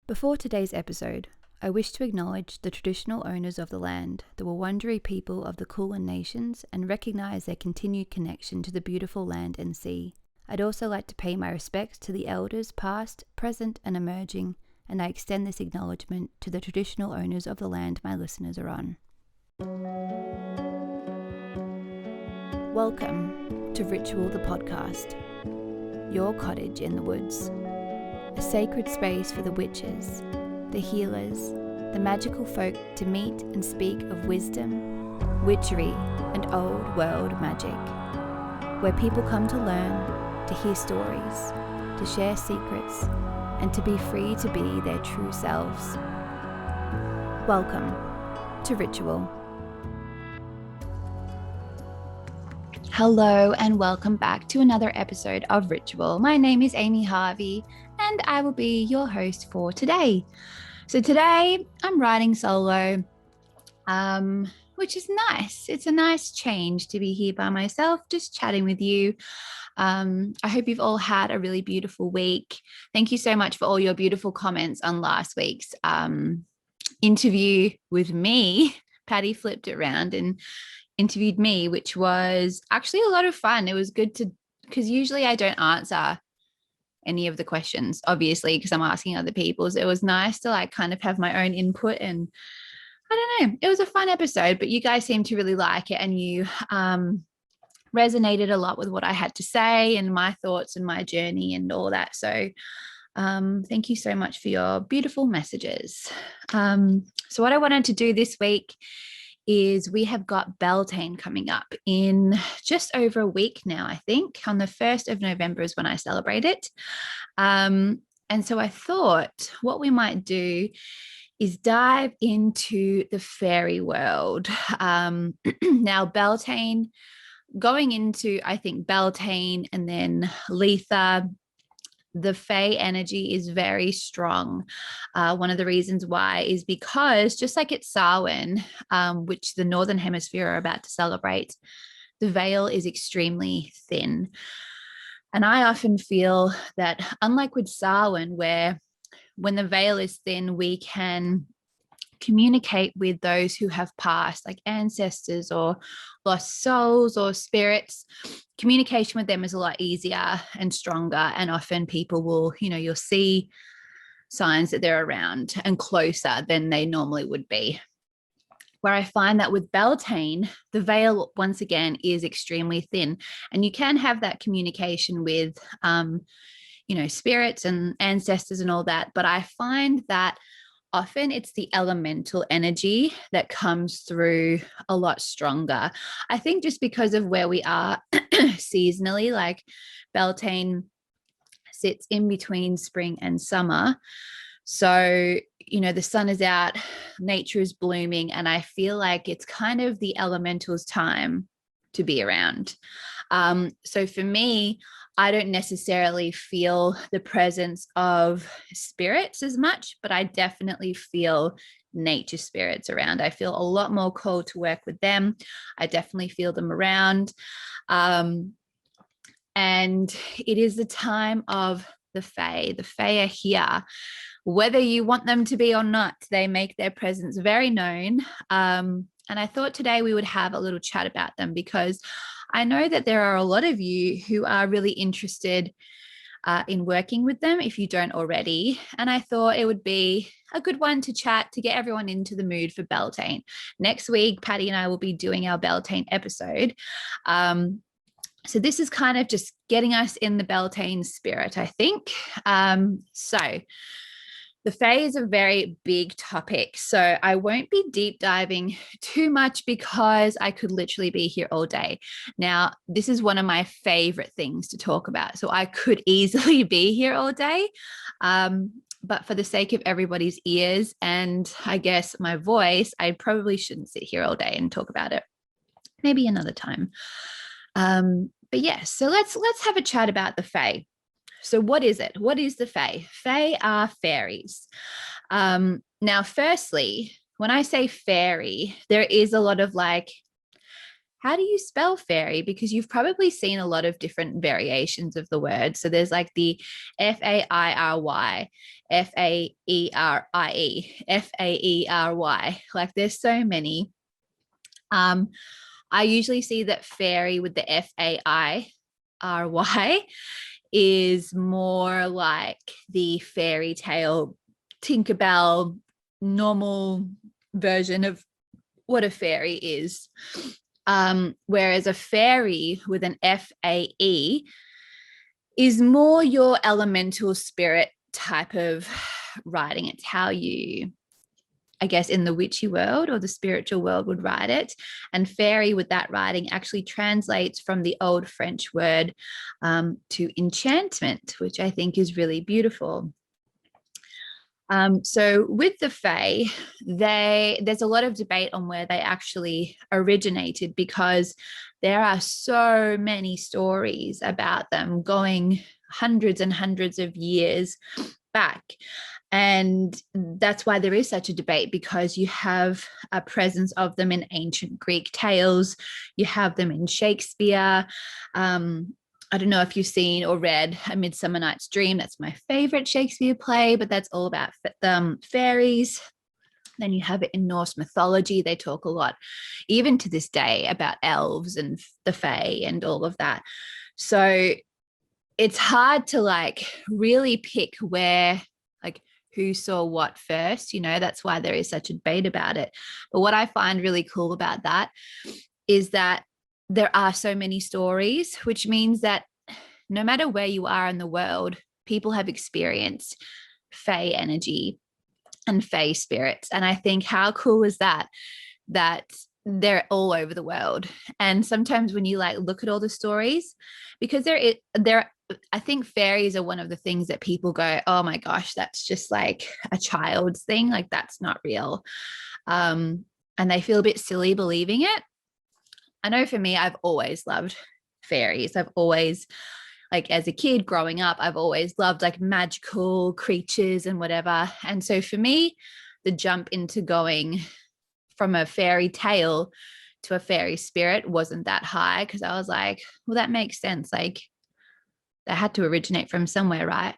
Before today's episode, I wish to acknowledge the traditional owners of the land, the Wurundjeri people of the Kulin Nations, and recognise their continued connection to the beautiful land and sea. I'd also like to pay my respects to the elders past, present and emerging, and I extend this acknowledgement to the traditional owners of the land my listeners are on. Welcome to Ritual the Podcast, your cottage in the woods. A sacred space for the witches, the healers, the magical folk to meet and speak of wisdom, witchery, and old world magic, where people come to learn, to hear stories, to share secrets, and to be free to be their true selves. Welcome to Ritual. Hello and welcome back to another episode of Ritual. My name is Amy Harvey and I will be your host for today. So today I'm riding solo, which is nice. It's a nice change to be here by myself, just chatting with you. I hope you've all had a really beautiful week. Thank you so much for all your beautiful comments on last week's interview with me. Patty flipped it around and interviewed me, which was actually a lot of fun. It was good because usually I don't answer any of the questions, obviously, because I'm asking other people. So it was nice to kind of have my own input, and I don't know, it was a fun episode, but you guys seem to really like it, and you resonated a lot with what I had to say and my thoughts and my journey and all that. So thank you so much for your beautiful messages. So what I wanted to do this week is we have got Beltane coming up in just over a week now, I think. On the 1st of November is when I celebrate it. And so I thought what we might do is dive into the fairy world. Now, Beltane, going into, I think, Beltane and then Letha, the Fae energy is very strong. One of the reasons why is because just like it's Samhain, which the Northern Hemisphere are about to celebrate, the veil is extremely thin. And I often feel that unlike with Samhain, where when the veil is thin, we can communicate with those who have passed, like ancestors or lost souls or spirits. Communication with them is a lot easier and stronger, and often people will, you'll see signs that they're around and closer than they normally would be. Where I find that with Beltane, the veil once again is extremely thin, and you can have that communication with spirits and ancestors and all that, but I find that often it's the elemental energy that comes through a lot stronger. I think just because of where we are seasonally, like Beltane sits in between spring and summer. So, the sun is out, nature is blooming, and I feel like it's kind of the elementals' time to be around. So for me, I don't necessarily feel the presence of spirits as much, but I definitely feel nature spirits around. I feel a lot more called to work with them. I definitely feel them around. And it is the time of the Fae. The Fae are here. Whether you want them to be or not, they make their presence very known. And I thought today we would have a little chat about them, because I know that there are a lot of you who are really interested in working with them if you don't already. And I thought it would be a good one to chat to get everyone into the mood for Beltane. Next week, Patty and I will be doing our Beltane episode. So this is kind of just getting us in the Beltane spirit, I think. So the Fae is a very big topic, so I won't be deep diving too much because I could literally be here all day. Now, this is one of my favorite things to talk about, so I could easily be here all day. But for the sake of everybody's ears and I guess my voice, I probably shouldn't sit here all day and talk about it. Maybe another time. But yes, so let's have a chat about the Fae. So what is it? What is the Fae? Fae are fairies. Now, firstly, when I say fairy, there is a lot of how do you spell fairy? Because you've probably seen a lot of different variations of the word. So there's like the Fairy, Faerie, Faery. Like there's so many. I usually see that fairy with the Fairy is more like the fairy tale Tinkerbell normal version of what a fairy is. Whereas a fairy with an FAE is more your elemental spirit type of writing. It's how you, I guess, in the witchy world or the spiritual world would write it. And fairy with that writing actually translates from the old French word to enchantment, which I think is really beautiful. So with the Fae, there's a lot of debate on where they actually originated, because there are so many stories about them going hundreds and hundreds of years back. And that's why there is such a debate, because you have a presence of them in ancient Greek tales, you have them in Shakespeare. I don't know if you've seen or read A Midsummer Night's Dream. That's my favorite Shakespeare play, but that's all about fairies. Then you have it in Norse mythology. They talk a lot, even to this day, about elves and the Fae and all of that. So it's hard to like really pick where, like, who saw what first. That's why there is such a debate about it. But what I find really cool about that is that there are so many stories, which means that no matter where you are in the world, people have experienced Fae energy and Fae spirits. And I think, how cool is that they're all over the world. And sometimes when you like look at all the stories, because they're I think fairies are one of the things that people go, oh my gosh, that's just like a child's thing. Like that's not real. And they feel a bit silly believing it. I know for me, I've always loved fairies. I've always, like as a kid growing up, I've always loved like magical creatures and whatever. And so for me, the jump into going from a fairy tale to a fairy spirit wasn't that high, because I was like, well, that makes sense. Like they had to originate from somewhere, right?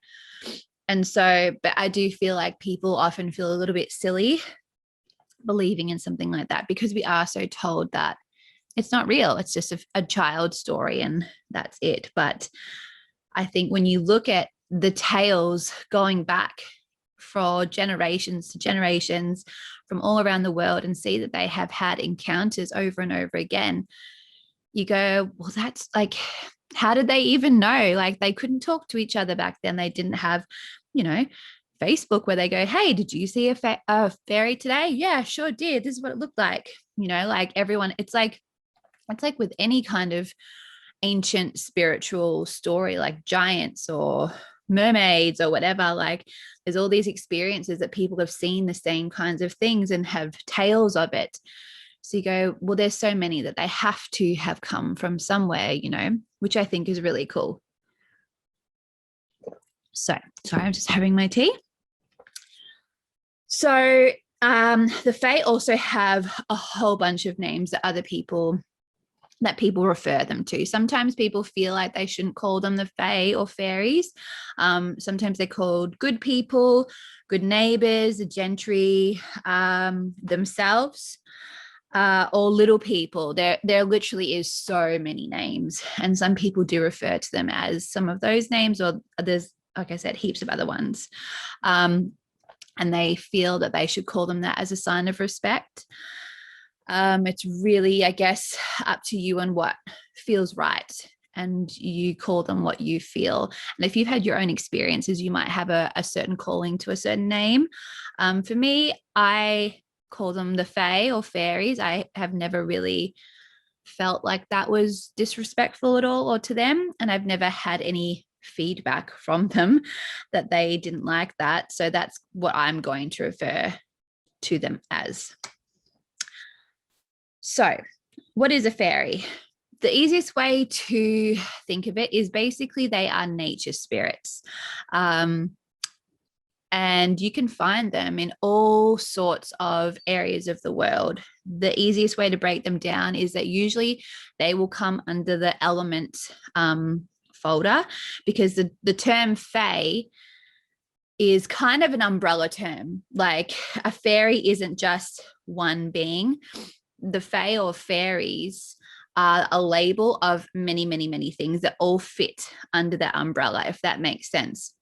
And so, but I do feel like people often feel a little bit silly believing in something like that, because we are so told that it's not real. It's just a child story and that's it. But I think when you look at the tales going back for generations to generations from all around the world and see that they have had encounters over and over again, you go, well, that's like, how did they even know? Like they couldn't talk to each other back then. They didn't have, Facebook where they go, hey, did you see a fairy today? Yeah, sure did. This is what it looked like. Like everyone, it's like with any kind of ancient spiritual story, like giants or mermaids or whatever, like there's all these experiences that people have seen the same kinds of things and have tales of it. So you go, well, there's so many that they have to have come from somewhere, which I think is really cool. So, sorry, I'm just having my tea. So the Fae also have a whole bunch of names that people refer them to. Sometimes people feel like they shouldn't call them the Fae or fairies. Sometimes they're called good people, good neighbors, the gentry themselves, or little people. There literally is so many names, and some people do refer to them as some of those names, or there's, like I said, heaps of other ones. And they feel that they should call them that as a sign of respect. It's really, I guess, up to you and what feels right, and you call them what you feel. And if you've had your own experiences, you might have a certain calling to a certain name. For me, I call them the Fae or fairies. I have never really felt like that was disrespectful at all or to them, and I've never had any feedback from them that they didn't like that. So that's what I'm going to refer to them as. So what is a fairy? The easiest way to think of it is basically they are nature spirits. and you can find them in all sorts of areas of the world. The easiest way to break them down is that usually they will come under the element folder, because the term Fae is kind of an umbrella term. Like, a fairy isn't just one being. The Fae or fairies are a label of many, many, many things that all fit under that umbrella, if that makes sense.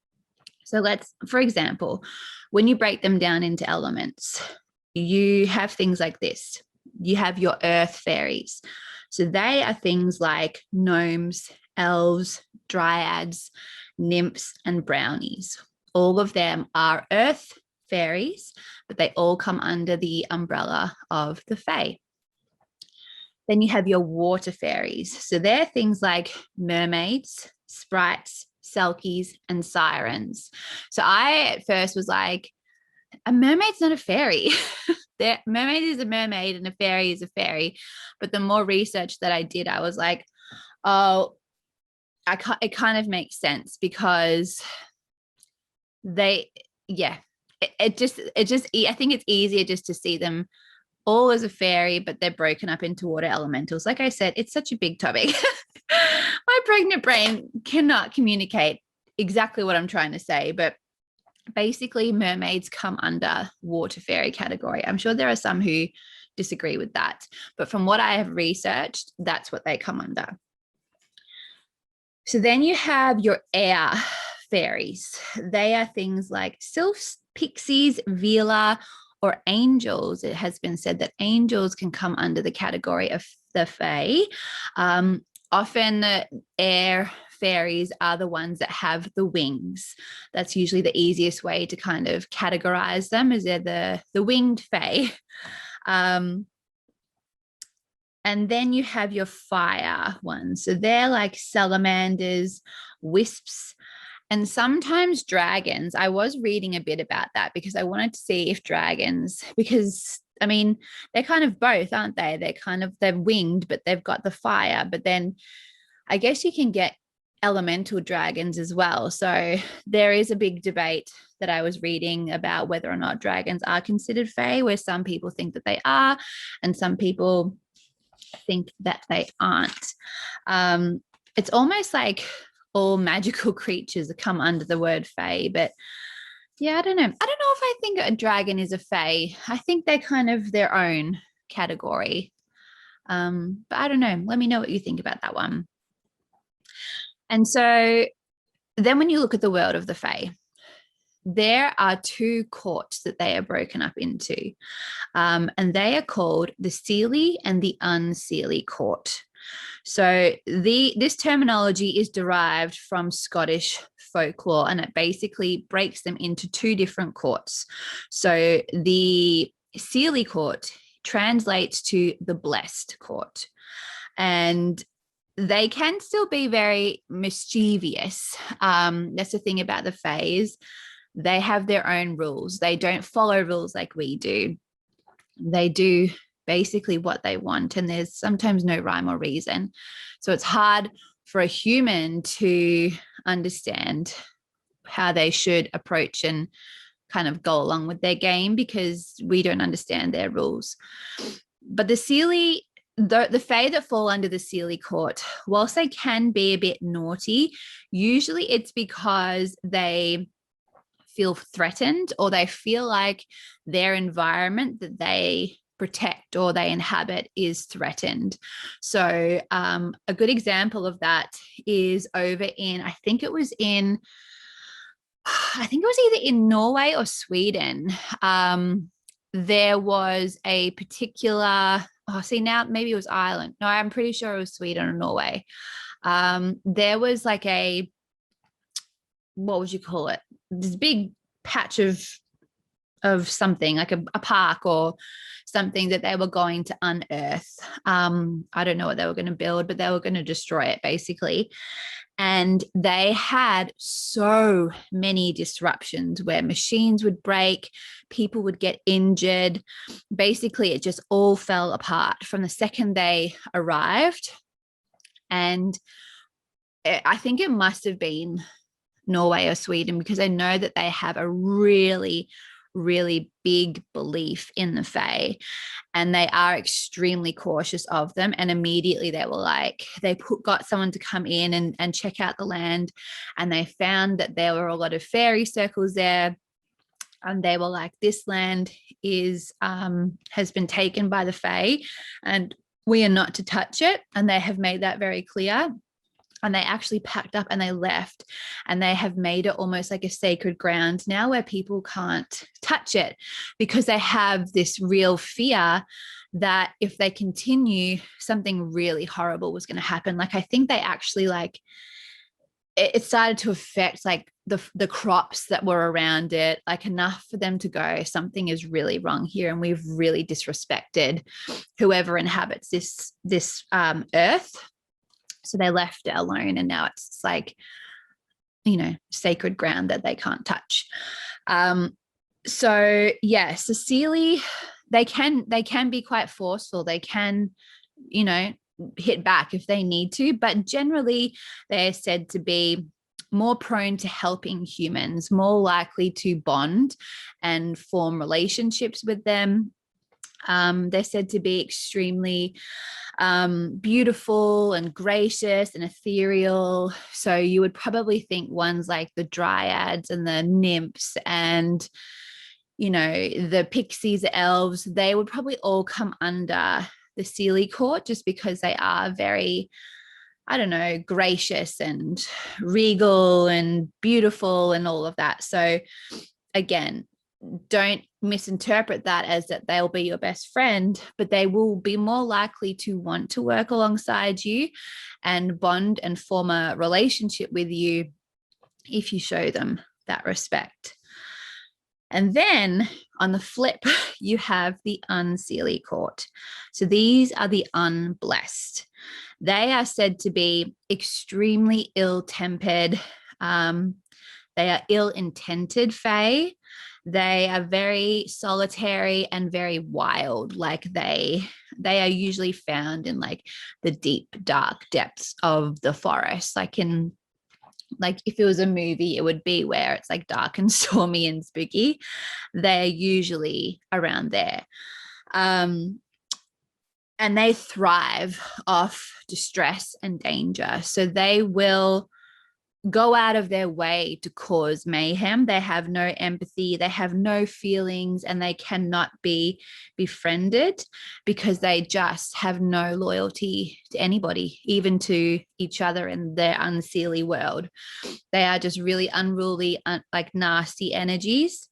So for example, when you break them down into elements, you have things like this. You have your earth fairies. So they are things like gnomes, elves, dryads, nymphs, and brownies. All of them are earth fairies, but they all come under the umbrella of the Fae. Then you have your water fairies. So they're things like mermaids, sprites, selkies, and sirens. So I at first was like, a mermaid's not a fairy. Mermaid is a mermaid and a fairy is a fairy. But the more research that I did, I was like, oh, it kind of makes sense, because I think it's easier just to see them all as a fairy, but they're broken up into water elementals. Like I said, it's such a big topic. My pregnant brain cannot communicate exactly what I'm trying to say, but basically mermaids come under water fairy category. I'm sure there are some who disagree with that, but from what I have researched, that's what they come under. So then you have your air fairies. They are things like sylphs, pixies, vela, or angels. It has been said that angels can come under the category of the Fae. Often the air fairies are the ones that have the wings. That's usually the easiest way to kind of categorize them, is they're the winged Fae. And then you have your fire ones. So they're like salamanders, wisps, and sometimes dragons. I was reading a bit about that because I wanted to see if dragons, because I mean, they're kind of both, aren't they? They're winged, but they've got the fire. But then I guess you can get elemental dragons as well. So there is a big debate that I was reading about whether or not dragons are considered Fae, where some people think that they are, and some people think that they aren't. It's almost like all magical creatures that come under the word Fae, but yeah, I don't know if I think a dragon is a Fae. I think they're kind of their own category, but I don't know. Let me know what you think about that one. And so then when you look at the world of the Fae, there are two courts that they are broken up into, and they are called the Seelie and the Unseelie court. So this terminology is derived from Scottish folklore, and it basically breaks them into two different courts. So the Seelie court translates to the blessed court, and they can still be very mischievous. That's the thing about the Faes. They have their own rules. They don't follow rules like we do. They do basically what they want, and there's sometimes no rhyme or reason. So it's hard for a human to understand how they should approach and kind of go along with their game, because we don't understand their rules. But the Seelie, the Fae that fall under the Seelie court, whilst they can be a bit naughty, usually it's because they feel threatened, or they feel like their environment that they protect or they inhabit is threatened. So a good example of that is over in, I think it was either in Norway or Sweden. There was a particular, now maybe it was Ireland. No, I'm pretty sure it was Sweden or Norway. There was like what would you call it? This big patch of something like a park or something that they were going to unearth. I don't know what they were going to build, but they were going to destroy it basically. And they had so many disruptions where machines would break, people would get injured. Basically, it just all fell apart from the second they arrived. And I think it must have been Norway or Sweden, because I know that they have a really, really big belief in the Fae, and they are extremely cautious of them. And immediately they were like, got someone to come in and check out the land, and they found that there were a lot of fairy circles there. And they were like, this land has been taken by the Fae, and we are not to touch it. And they have made that very clear. And they actually packed up and they left, and they have made it almost like a sacred ground now where people can't touch it, because they have this real fear that if they continue, something really horrible was going to happen. Like, I think they actually it started to affect like the crops that were around it, like enough for them to go, something is really wrong here, and we've really disrespected whoever inhabits this earth. So they left it alone, and now it's like, sacred ground that they can't touch. So yeah, Cecily, they can be quite forceful. They can, hit back if they need to, but generally they're said to be more prone to helping humans, more likely to bond and form relationships with them. They're said to be extremely beautiful and gracious and ethereal. So you would probably think ones like the dryads and the nymphs and, the pixies, elves, they would probably all come under the Seelie court, just because they are very, gracious and regal and beautiful and all of that. So again, don't misinterpret that as that they'll be your best friend, but they will be more likely to want to work alongside you and bond and form a relationship with you if you show them that respect. And then on the flip, you have the unseelie court. So these are the unblessed. They are said to be extremely ill-tempered. They are ill-intended Fae. They are very solitary and very wild. Like they are usually found in like the deep, dark depths of the forest. Like if it was a movie, it would be where it's like dark and stormy and spooky. They're usually around there. And they thrive off distress and danger. So they will go out of their way to cause mayhem. They have no empathy, they have no feelings, and they cannot be befriended because they just have no loyalty to anybody, even to each other in their unseelie world. They are just really unruly, like nasty energies.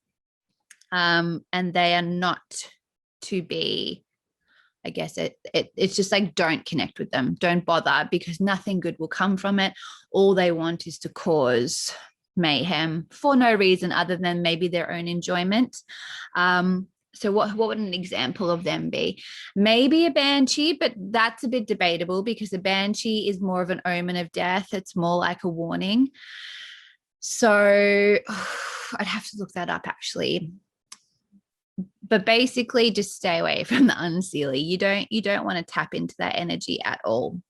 And they are not to be, I guess it's just like, don't connect with them. Don't bother, because nothing good will come from it. All they want is to cause mayhem for no reason other than maybe their own enjoyment. So what would an example of them be? Maybe a banshee, but that's a bit debatable because a banshee is more of an omen of death. It's more like a warning. So I'd have to look that up actually. But basically just stay away from the unseelie. You don't want to tap into that energy at all.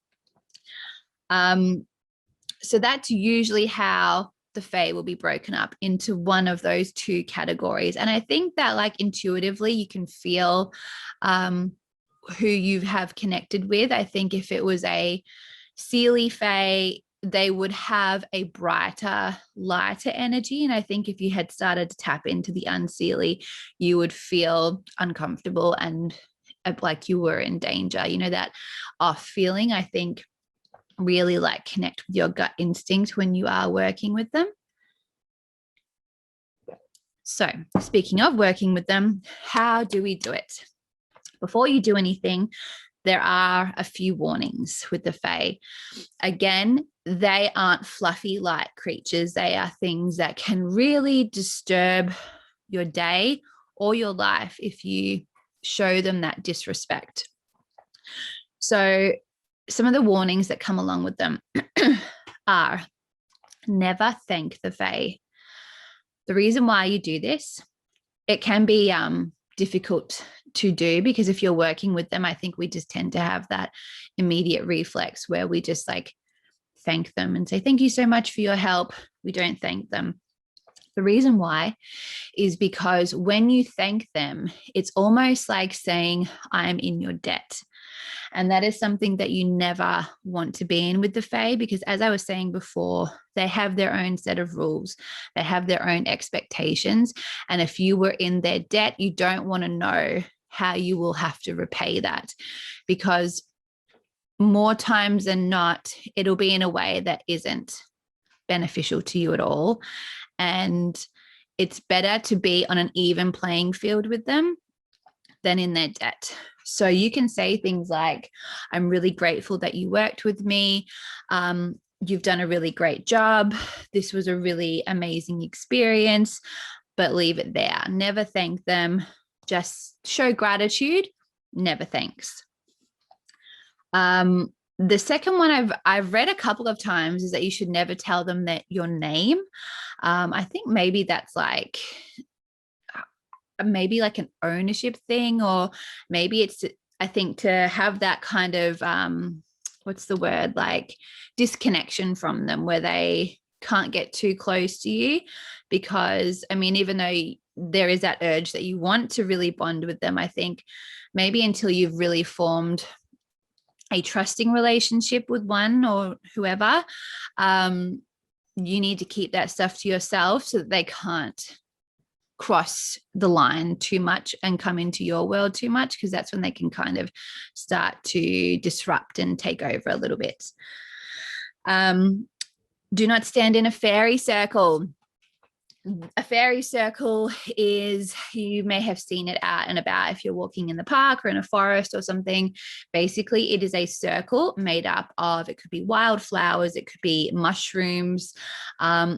So that's usually how the Fae will be broken up into one of those two categories. And I think that like intuitively you can feel who you have connected with. I think if it was a Seelie Fae, they would have a brighter, lighter energy. And I think if you had started to tap into the unseelie, you would feel uncomfortable and like you were in danger. That off feeling, I think, really like connect with your gut instinct when you are working with them. So speaking of working with them, how do we do it? Before you do anything, there are a few warnings with the Fae. Again, they aren't fluffy light creatures. They are things that can really disturb your day or your life if you show them that disrespect. So some of the warnings that come along with them are never thank the Fae. The reason why you do this, it can be difficult to do because if you're working with them, I think we just tend to have that immediate reflex where we just like thank them and say, thank you so much for your help. We don't thank them. The reason why is because when you thank them, it's almost like saying, I'm in your debt. And that is something that you never want to be in with the Fae, because as I was saying before, they have their own set of rules. They have their own expectations. And if you were in their debt, you don't want to know how you will have to repay that, because more times than not, it'll be in a way that isn't beneficial to you at all. And it's better to be on an even playing field with them than in their debt. So you can say things like, I'm really grateful that you worked with me. You've done a really great job. This was a really amazing experience, but leave it there. Never thank them. Just show gratitude. Never thanks. The second one I've read a couple of times is that you should never tell them that your name. I think maybe that's like an ownership thing, or maybe it's, I think, to have that kind of what's the word, like disconnection from them, where they can't get too close to you. Because I mean, even though there is that urge that you want to really bond with them, I think maybe until you've really formed a trusting relationship with one or whoever, you need to keep that stuff to yourself so that they can't cross the line too much and come into your world too much, because that's when they can kind of start to disrupt and take over a little bit. Do not stand in a fairy circle. A fairy circle is, you may have seen it out and about if you're walking in the park or in a forest or something. Basically, it is a circle made up of, it could be wildflowers, it could be mushrooms.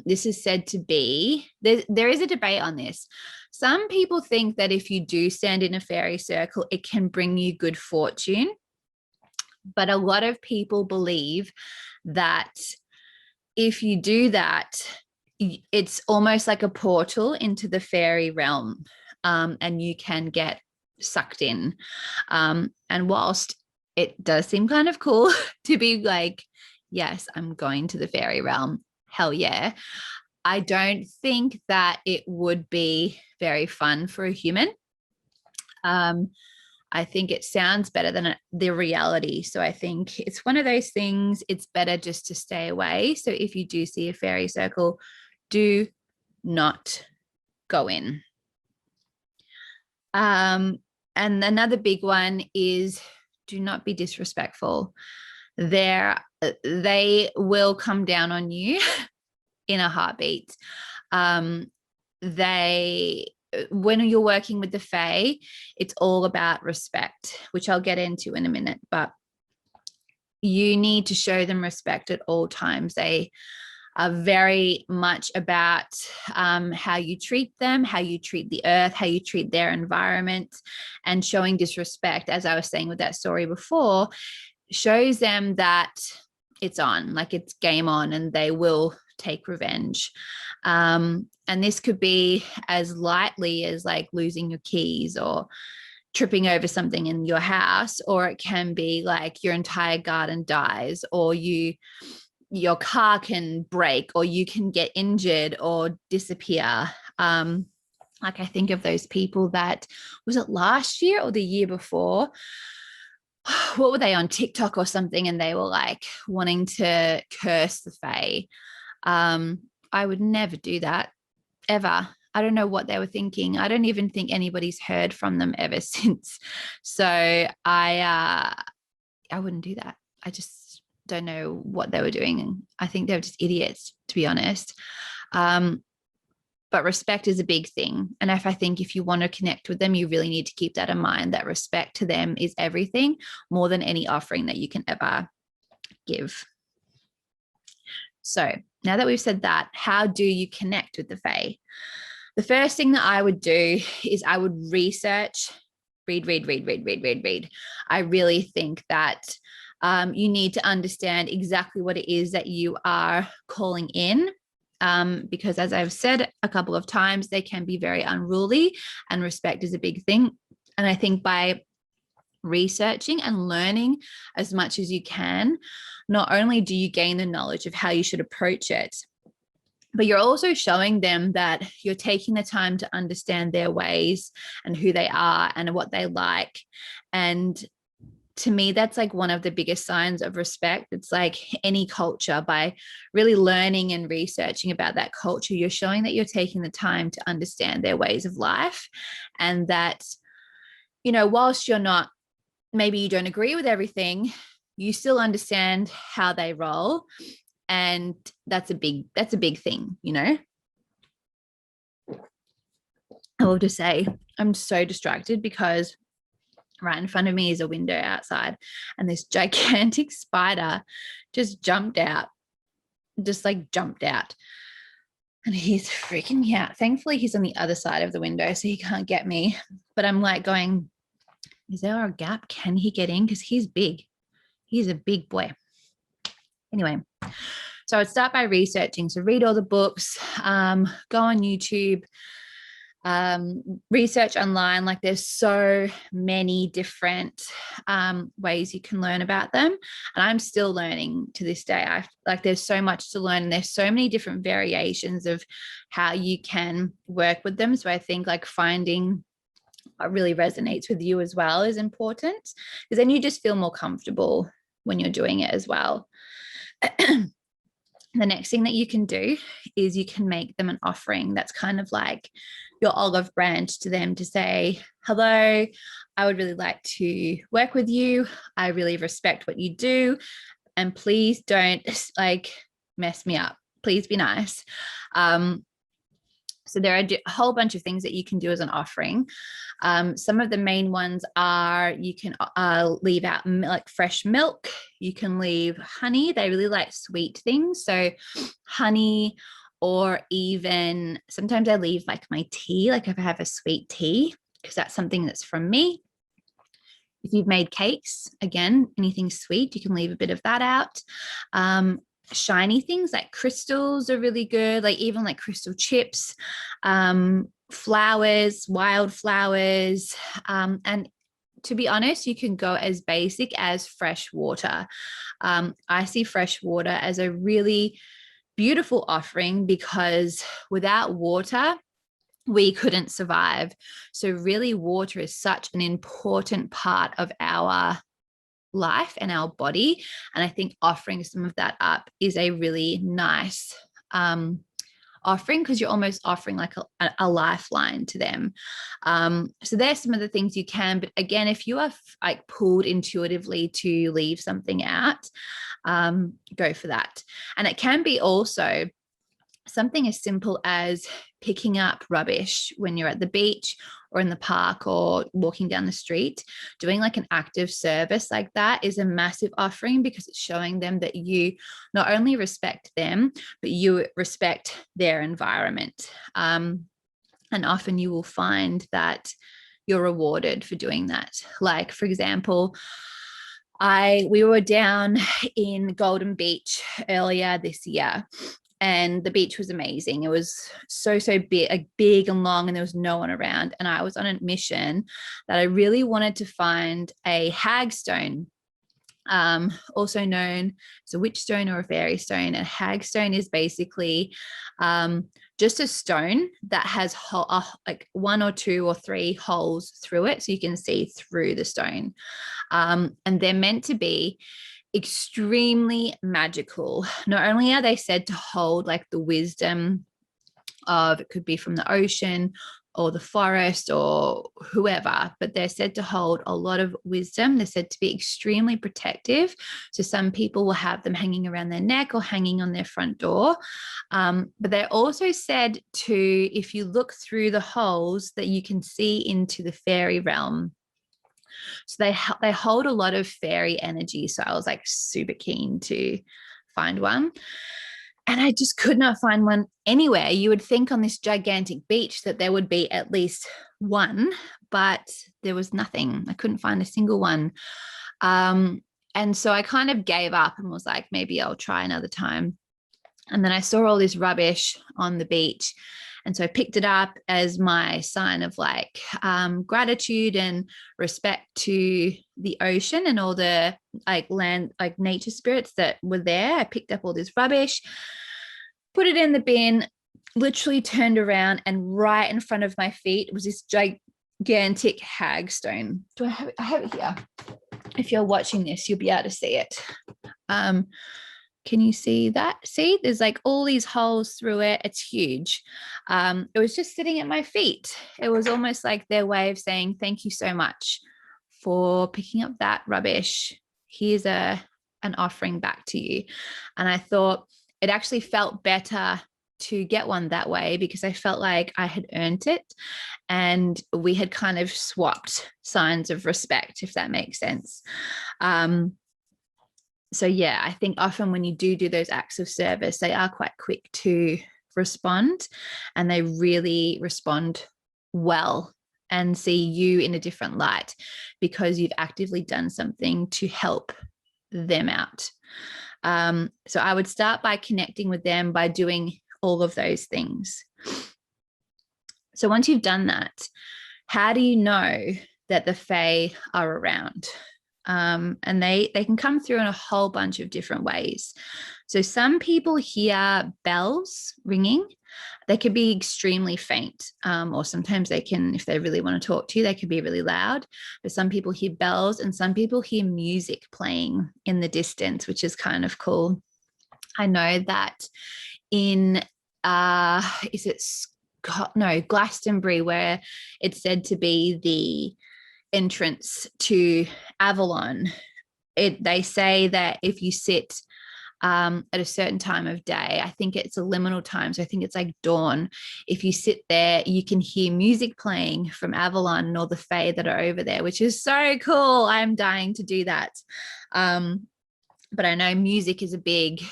This is said to be, there is a debate on this. Some people think that if you do stand in a fairy circle, it can bring you good fortune. But a lot of people believe that if you do that, it's almost like a portal into the fairy realm, and you can get sucked in. And whilst it does seem kind of cool to be like, yes, I'm going to the fairy realm, hell yeah, I don't think that it would be very fun for a human. I think it sounds better than the reality. So I think it's one of those things, it's better just to stay away. So if you do see a fairy circle, do not go in. And another big one is, do not be disrespectful. They will come down on you in a heartbeat. When you're working with the Fae, it's all about respect, which I'll get into in a minute, but you need to show them respect at all times. They are very much about how you treat them, how you treat the earth, how you treat their environment. And showing disrespect, as I was saying with that story before, shows them that it's on, like it's game on, and they will take revenge. And this could be as lightly as like losing your keys or tripping over something in your house, or it can be like your entire garden dies, or your car can break, or you can get injured or disappear. Like I think of those people that, was it last year or the year before? What were they on TikTok or something? And they were like wanting to curse the Fae. I would never do that, ever. I don't know what they were thinking. I don't even think anybody's heard from them ever since. So I wouldn't do that. I just don't know what they were doing. I think they were just idiots, to be honest. But respect is a big thing. And I think if you want to connect with them, you really need to keep that in mind, that respect to them is everything, more than any offering that you can ever give. So now that we've said that, how do you connect with the Fae? The first thing that I would do is I would research, read. I really think that you need to understand exactly what it is that you are calling in, because as I've said a couple of times, they can be very unruly, and respect is a big thing. And I think by researching and learning as much as you can, not only do you gain the knowledge of how you should approach it, but you're also showing them that you're taking the time to understand their ways and who they are and what they like. And to me, that's like one of the biggest signs of respect. It's like any culture, by really learning and researching about that culture, you're showing that you're taking the time to understand their ways of life. And that, you know, whilst you're not, maybe you don't agree with everything, you still understand how they roll. And that's a big thing, you know. I will just say I'm so distracted because right in front of me is a window outside, and this gigantic spider just jumped out, and he's freaking me out. Thankfully, he's on the other side of the window, so he can't get me. But I'm like going, is there a gap? Can he get in? Because he's big. He's a big boy. Anyway, so I'd start by researching. So read all the books, go on YouTube, research online. Like there's so many different ways you can learn about them, and I'm still learning to this day. There's so much to learn, and there's so many different variations of how you can work with them. So I think like finding what really resonates with you as well is important, because then you just feel more comfortable when you're doing it as well. The next thing that you can do is you can make them an offering that's kind of like your olive branch to them, to say, hello, I would really like to work with you. I really respect what you do. And please don't like mess me up. Please be nice. So there are a whole bunch of things that you can do as an offering. Some of the main ones are you can leave out like fresh milk. You can leave honey. They really like sweet things. So honey, or even sometimes I leave like my tea, like if I have a sweet tea, because that's something that's from me. If you've made cakes, again, anything sweet, you can leave a bit of that out. Shiny things like crystals are really good, like even like crystal chips, flowers, wildflowers, and to be honest, you can go as basic as fresh water. I see fresh water as a really beautiful offering, because without water, we couldn't survive. So really, water is such an important part of our life and our body. And I think offering some of that up is a really nice offering, because you're almost offering like a lifeline to them. So there's some of the things you can, but again, if you are like pulled intuitively to leave something out, go for that. And it can be also something as simple as picking up rubbish when you're at the beach or in the park or walking down the street. Doing like an active service like that is a massive offering, because it's showing them that you not only respect them, but you respect their environment. And often you will find that you're rewarded for doing that. Like, for example, we were down in Golden Beach earlier this year, and the beach was amazing. It was so big, like big and long, and there was no one around. And I was on a mission that I really wanted to find a hagstone, also known as a witch stone or a fairy stone. A hagstone is basically just a stone that has like 1 or 2 or 3 holes through it, so you can see through the stone. And they're meant to be extremely magical. Not only are they said to hold like the wisdom of, it could be from the ocean or the forest or whoever, but they're said to hold a lot of wisdom. They're said to be extremely protective. So some people will have them hanging around their neck or hanging on their front door. But they're also said to, if you look through the holes, that you can see into the fairy realm. So they hold a lot of fairy energy. So I was like super keen to find one. And I just could not find one anywhere. You would think on this gigantic beach that there would be at least one, but there was nothing. I couldn't find a single one. And so I kind of gave up and was like, maybe I'll try another time. And then I saw all this rubbish on the beach, And so I picked it up as my sign of like gratitude and respect to the ocean and all the like land, like nature spirits that were there. I picked up all this rubbish, put it in the bin, literally turned around, and right in front of my feet was this gigantic hagstone. I have it here. If you're watching this, you'll be able to see it. Can you see that? See, there's like all these holes through it. It's huge. It was just sitting at my feet. It was almost like their way of saying, thank you so much for picking up that rubbish. Here's an offering back to you. And I thought it actually felt better to get one that way because I felt like I had earned it and we had kind of swapped signs of respect, if that makes sense. So yeah, I think often when you do those acts of service, they are quite quick to respond and they really respond well and see you in a different light because you've actively done something to help them out. So I would start by connecting with them by doing all of those things. So once you've done that, how do you know that the Fae are around? And they can come through in a whole bunch of different ways. So some people hear bells ringing. They could be extremely faint, or sometimes they can, if they really want to talk to you, they could be really loud. But some people hear bells and some people hear music playing in the distance, which is kind of cool. I know that in, Glastonbury, where it's said to be the entrance to Avalon, they say that if you sit at a certain time of day, I think it's a liminal time, so I think it's like dawn, if you sit there you can hear music playing from Avalon and all the Fae that are over there, which is so cool. I'm dying to do that. But I know music is a big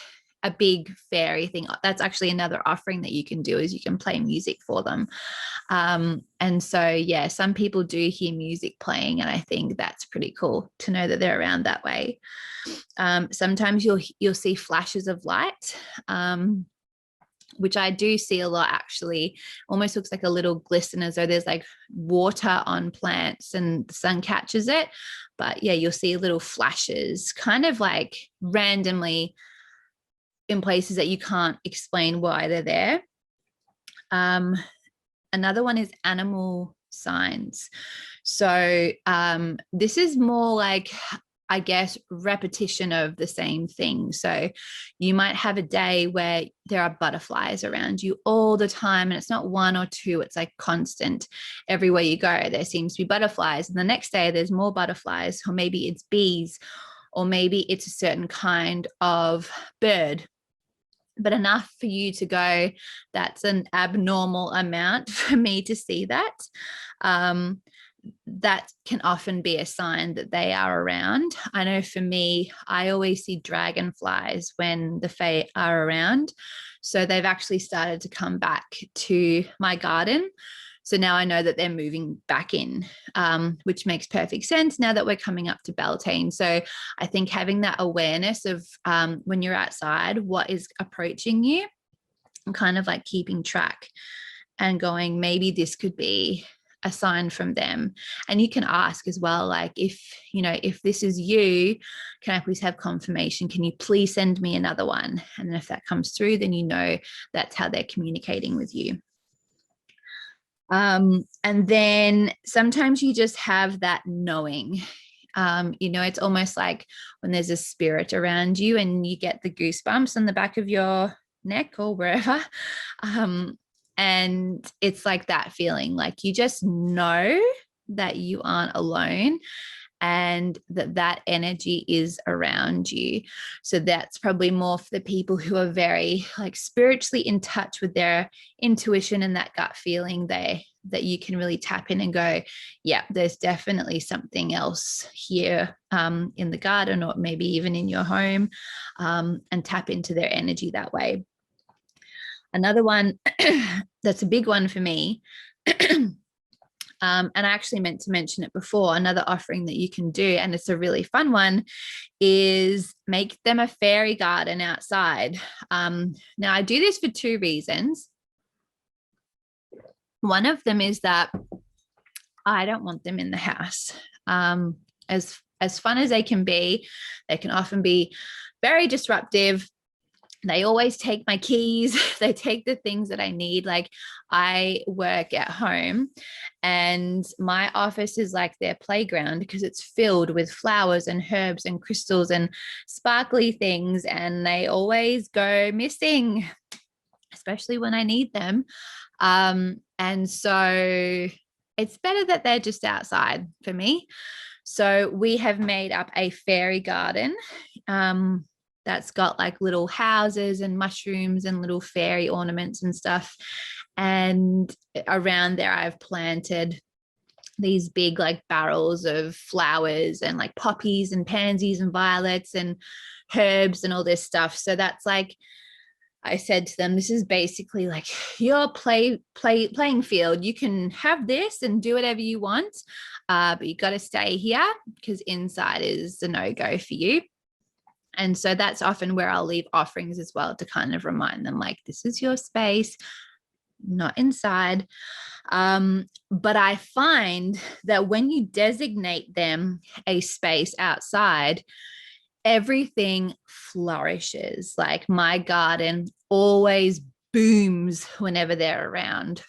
fairy thing. That's actually another offering that you can do, is you can play music for them. And so yeah, some people do hear music playing and I think that's pretty cool to know that they're around that way. Sometimes you'll see flashes of light, which I do see a lot actually. Almost looks like a little glisten, as though there's like water on plants and the sun catches it. But yeah, you'll see little flashes kind of like randomly in places that you can't explain why they're there. Another one is animal signs. So this is more like, I guess, repetition of the same thing. So you might have a day where there are butterflies around you all the time, and it's not one or two, it's like constant. Everywhere you go, there seems to be butterflies. And the next day there's more butterflies, or maybe it's bees, or maybe it's a certain kind of bird. But enough for you to go, that's an abnormal amount for me to see that. That can often be a sign that they are around. I know for me, I always see dragonflies when the Fae are around. So they've actually started to come back to my garden. So now I know that they're moving back in, which makes perfect sense now that we're coming up to Beltane. So I think having that awareness of when you're outside, what is approaching you, and kind of like keeping track and going, maybe this could be a sign from them. And you can ask as well, like, if this is you, can I please have confirmation? Can you please send me another one? And then if that comes through, then you know that's how they're communicating with you. And then sometimes you just have that knowing. It's almost like when there's a spirit around you and you get the goosebumps on the back of your neck or wherever. And it's like that feeling, like you just know that you aren't alone and that energy is around you. So that's probably more for the people who are very like spiritually in touch with their intuition and that gut feeling that you can really tap in and go, yeah, there's definitely something else here in the garden, or maybe even in your home, and tap into their energy that way. Another one that's a big one for me, and I actually meant to mention it before, another offering that you can do, and it's a really fun one, is make them a fairy garden outside. Now I do this for two reasons. One of them is that I don't want them in the house. As fun as they can often be very disruptive. They always take my keys. They take the things that I need. Like, I work at home and my office is like their playground because it's filled with flowers and herbs and crystals and sparkly things. And they always go missing, especially when I need them. And so it's better that they're just outside for me. So we have made up a fairy garden. That's got like little houses and mushrooms and little fairy ornaments and stuff. And around there, I've planted these big like barrels of flowers and like poppies and pansies and violets and herbs and all this stuff. So that's like, I said to them, this is basically like your playing field. You can have this and do whatever you want, but you got to stay here because inside is a no-go for you. And so that's often where I'll leave offerings as well to kind of remind them, like, this is your space, not inside. But I find that when you designate them a space outside, everything flourishes. Like, my garden always booms whenever they're around.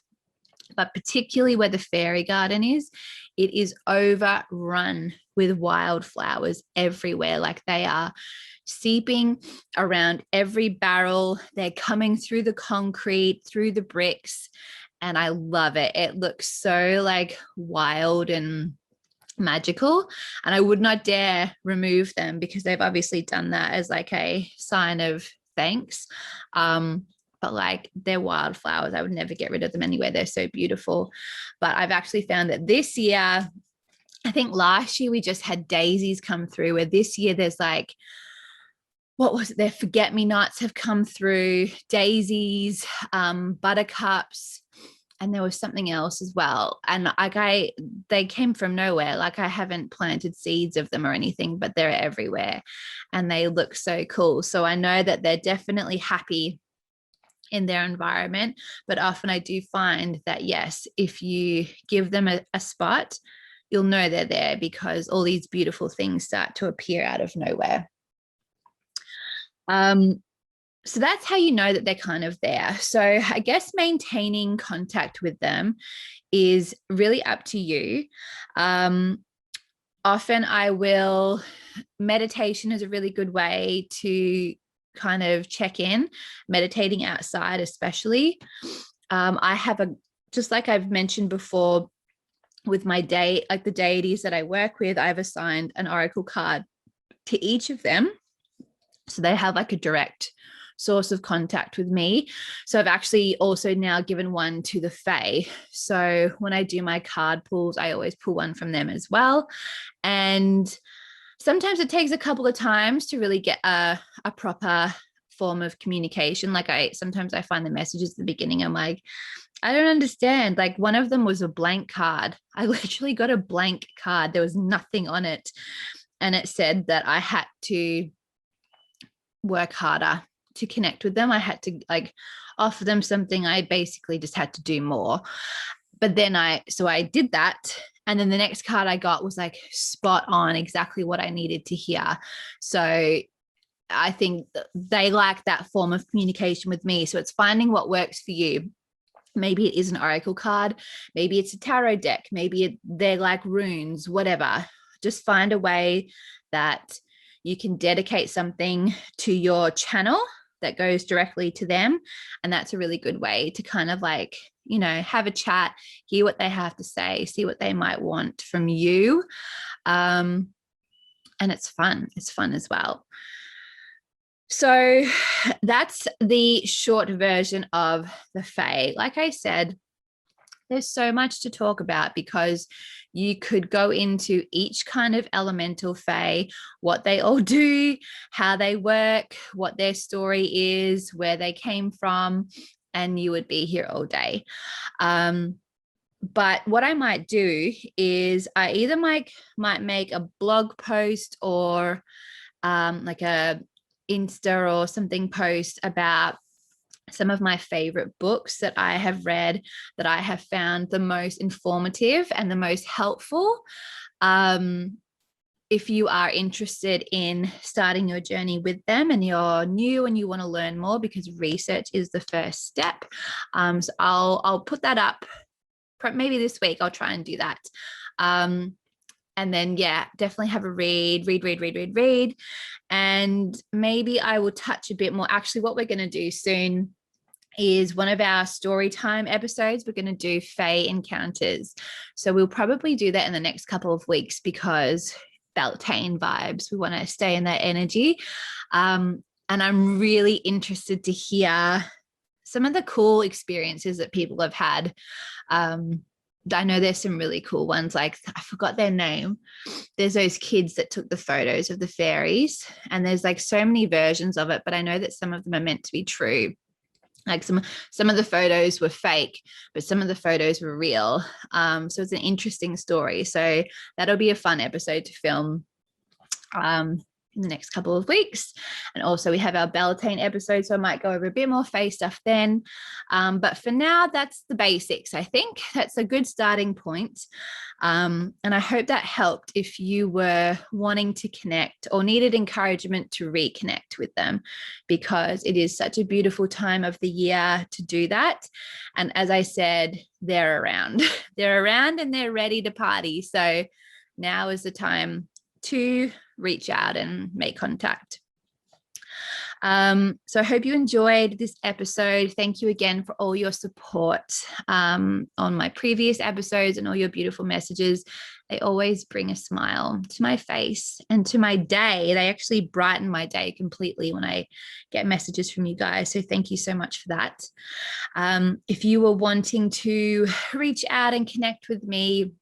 But particularly where the fairy garden is, it is overrun with wildflowers everywhere. Like, they are seeping around every barrel. They're coming through the concrete, through the bricks, and I love it. It looks so like wild and magical, and I would not dare remove them because they've obviously done that as like a sign of thanks. But like, they're wildflowers. I would never get rid of them anyway. They're so beautiful. But I've actually found that this year, I think last year we just had daisies come through, where this year there's like, what was it? Their forget-me-nots have come through, daisies, buttercups, and there was something else as well. And like, they came from nowhere. Like, I haven't planted seeds of them or anything, but they're everywhere and they look so cool. So I know that they're definitely happy in their environment. But often I do find that, yes, if you give them a spot, you'll know they're there because all these beautiful things start to appear out of nowhere. So that's how you know that they're kind of there. So I guess maintaining contact with them is really up to you. Often meditation is a really good way to kind of check in, meditating outside especially. I have just like I've mentioned before with my like the deities that I work with, I've assigned an oracle card to each of them. So they have like a direct source of contact with me. So I've actually also now given one to the Fae. So when I do my card pulls, I always pull one from them as well. And sometimes it takes a couple of times to really get a proper form of communication. Like, sometimes I find the messages at the beginning, I'm like, I don't understand. Like, one of them was a blank card. I literally got a blank card. There was nothing on it. And it said that I had to work harder to connect with them. I had to like offer them something. I basically just had to do more. But then I did that. And then the next card I got was like spot on, exactly what I needed to hear. So I think they like that form of communication with me. So it's finding what works for you. Maybe it is an oracle card. Maybe it's a tarot deck. Maybe they're like runes, whatever. Just find a way that you can dedicate something to your channel that goes directly to them. And that's a really good way to kind of like, you know, have a chat, hear what they have to say, see what they might want from you. And it's fun. It's fun as well. So that's the short version of the Fae. Like I said, there's so much to talk about because you could go into each kind of elemental Fae, what they all do, how they work, what their story is, where they came from, and you would be here all day. But what I might do is I either might make a blog post or like a Insta or something post about some of my favorite books that I have read, that I have found the most informative and the most helpful. If you are interested in starting your journey with them and you're new and you want to learn more, because research is the first step. So I'll put that up maybe this week. I'll try and do that. And then, yeah, definitely have a read. And maybe I will touch a bit more. Actually, what we're going to do soon is one of our story time episodes. We're going to do Fae encounters. So we'll probably do that in the next couple of weeks, because Beltane vibes, we want to stay in that energy. And I'm really interested to hear some of the cool experiences that people have had. I know there's some really cool ones, like I forgot their name. There's those kids that took the photos of the fairies, and there's like so many versions of it, but I know that some of them are meant to be true. Like some of the photos were fake, but some of the photos were real. So it's an interesting story. So that'll be a fun episode to film in the next couple of weeks. And also we have our Beltane episode, so I might go over a bit more Fae stuff then. But for now, that's the basics. I think that's a good starting point. And I hope that helped if you were wanting to connect or needed encouragement to reconnect with them, because it is such a beautiful time of the year to do that. And as I said, they're around. They're around and they're ready to party. So now is the time to reach out and make contact. So I hope you enjoyed this episode. Thank you again for all your support on my previous episodes and all your beautiful messages. They always bring a smile to my face and to my day. They actually brighten my day completely when I get messages from you guys. So thank you so much for that. If you were wanting to reach out and connect with me,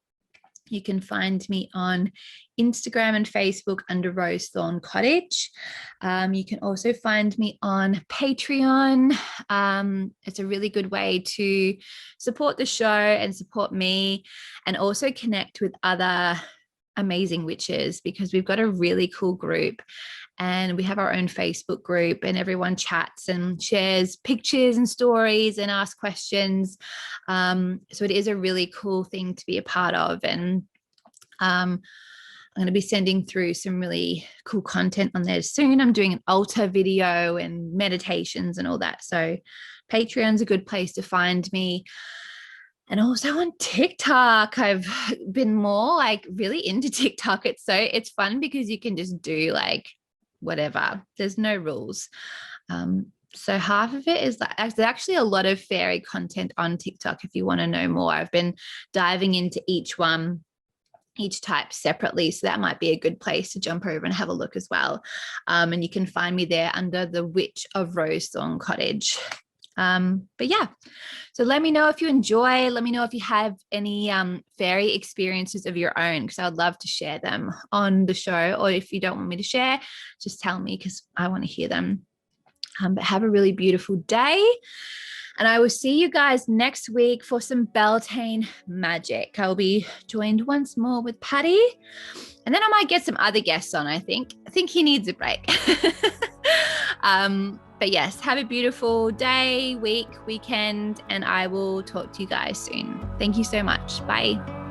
you can find me on Instagram and Facebook under Rose Thorn Cottage. You can also find me on Patreon. It's a really good way to support the show and support me, and also connect with other amazing witches, because we've got a really cool group, and we have our own Facebook group, and everyone chats and shares pictures and stories and asks questions. So it is a really cool thing to be a part of. And I'm going to be sending through some really cool content on there soon. I'm doing an altar video and meditations and all that. So Patreon's a good place to find me. And also on TikTok, I've been more like really into TikTok. It's fun because you can just do like whatever. There's no rules. So half of it is like, there's actually a lot of fairy content on TikTok. If you want to know more, I've been diving into each type separately. So that might be a good place to jump over and have a look as well. And you can find me there under the Witch of Rosethorn Cottage. But yeah, so let me know if you enjoy. Let me know if you have any fairy experiences of your own, because I would love to share them on the show. Or if you don't want me to share, just tell me, because I want to hear them. But have a really beautiful day. And I will see you guys next week for some Beltane magic. I'll be joined once more with Patty. And then I might get some other guests on, I think. I think he needs a break. But yes, have a beautiful day, week, weekend, and I will talk to you guys soon. Thank you so much. Bye.